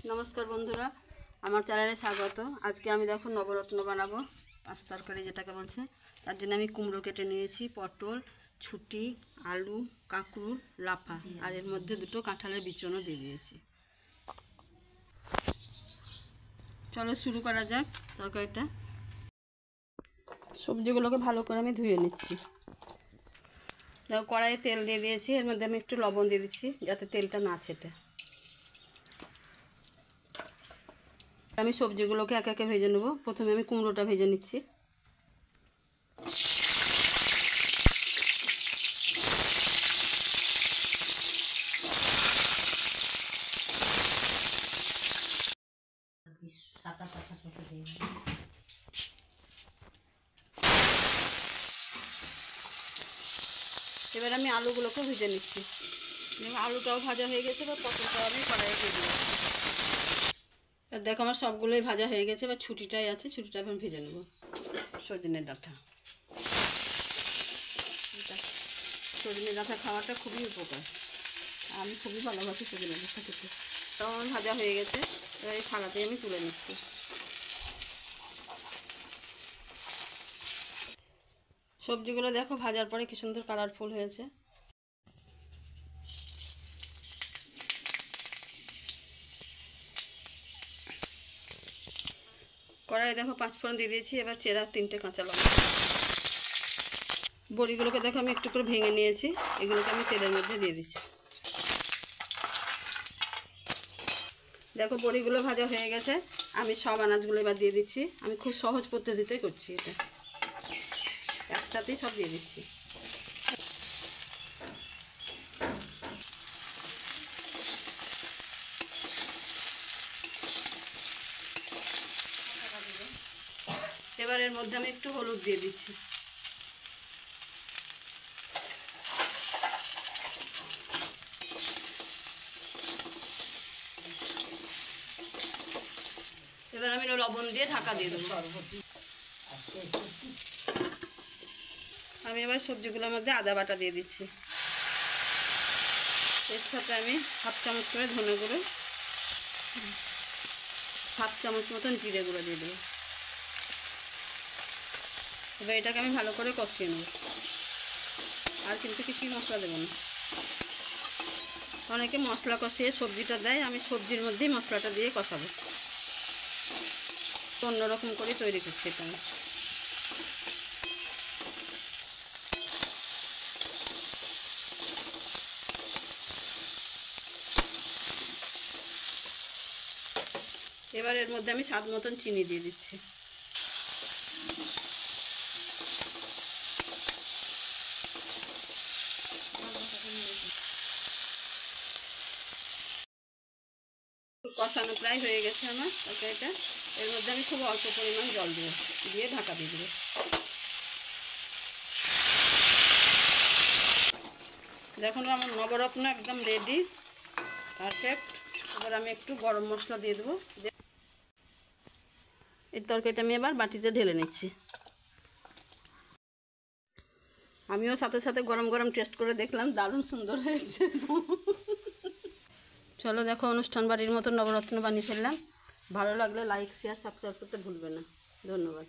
নমস্কার বন্ধুরা, আমার চ্যানেলে স্বাগত। আজকে আমি দেখো নবরত্ন বানাবো, পাঁচ তরকারি যেটাকে বলছে। তার জন্য আমি কুমড়ো কেটে নিয়েছি, পটল, ছুটি, আলু, কাঁকরুল, লাফা, আর এর মধ্যে দুটো কাঁঠালের বিচনও দিয়ে দিয়েছি। চলো শুরু করা যাক তরকারিটা। সবজিগুলোকে ভালো করে আমি ধুয়ে নিচ্ছি। দেখো কড়াইয়ে তেল দিয়ে দিয়েছি, এর মধ্যে আমি একটু লবণ দিয়ে দিচ্ছি যাতে তেলটা না ছেটে। আমি সবজিগুলোকে একে একে ভেজে নেব। প্রথমে আমি কুমড়োটা ভেজে নিচ্ছি। এবার আমি আলুগুলোকে ভেজে নিচ্ছি। আলুটাও ভাজা হয়ে গেছে, বা পটলটাও আমি কড়াইয়ে ভেজে নিচ্ছি। এবার দেখো আমার সবগুলোই ভাজা হয়ে গেছে, এবার ছুটিটাই আছে, ছুটিটা এখন ভেজে নেব। সজনে ডাঁটা, সজনে ডাঁটা খাওয়াটা খুবই উপকার, আমি খুবই ভালোবাসি সজনে ডাঁটা খেতে। তো আমার ভাজা হয়ে গেছে, এবার এই থালাতেই আমি তুলে নিচ্ছি। সবজিগুলো দেখো ভাজার পরে কি সুন্দর কালারফুল হয়েছে। কড়াই দেখো পাঁচফোড়ন দিয়ে দিয়েছি, এবার চেরা 3টে কাঁচা লঙ্কা। বড়িগুলোকে দেখো আমি একটু করে ভেঙে নিয়েছি, এগুলোকে আমি তেলের মধ্যে দিয়ে দিচ্ছি। দেখো বড়িগুলো ভাজা হয়ে গেছে, আমি সব আনাজগুলো এবার দিয়ে দিচ্ছি। আমি খুব সহজ পদ্ধতিতে করছি এটা, একসাথেই সব দিয়ে দিচ্ছি। এবার এর মধ্যে আমি একটু হলুদ দিয়ে দিচ্ছি। এবার আমি লবণ দিয়ে ঢাকা দিয়ে দেবো। আমি এবার সবজিগুলোর মধ্যে আদা বাটা দিয়ে দিচ্ছি। এর সাথে আমি হাফ চামচ করে ধনে গুঁড়ো, হাফ চামচ মতন জিরে গুঁড়ো দিয়ে দেবো। এবার এটাকে আমি ভালো করে কষিয়ে নেব, আর কিন্তু কিছুই মশলা দেবো না। অনেকে মশলা কষিয়ে সবজিটা দেয়, আমি সবজির মধ্যেই মশলাটা দিয়ে কষাবো। অন্যরকম করে তৈরি করছি এটা আমি। এবার এর মধ্যে আমি স্বাদ মতন চিনি দিয়ে দিচ্ছি। কষানো প্রায় হয়ে গেছে আমার তরকারিটা। এর মধ্যে আমি খুব অল্প পরিমাণ জল দেবো, দিয়ে ঢাকা দিয়ে দেবো। দেখুন আমার নবরত্ন একদম রেডি, পারফেক্ট। এবার আমি একটু গরম মশলা দিয়ে দেবো। এই তরকারিটা আমি এবার বাটিতে ঢেলে নিচ্ছি। আমিও সাথে সাথে গরম গরম টেস্ট করে দেখলাম, দারুণ সুন্দর হয়েছে। চলো দেখো, অনুষ্ঠান বাড়ির মতো নবরত্ন বানিয়ে ফেললাম। ভালো লাগলে লাইক, শেয়ার, সাবস্ক্রাইব করতে ভুলবে না। ধন্যবাদ।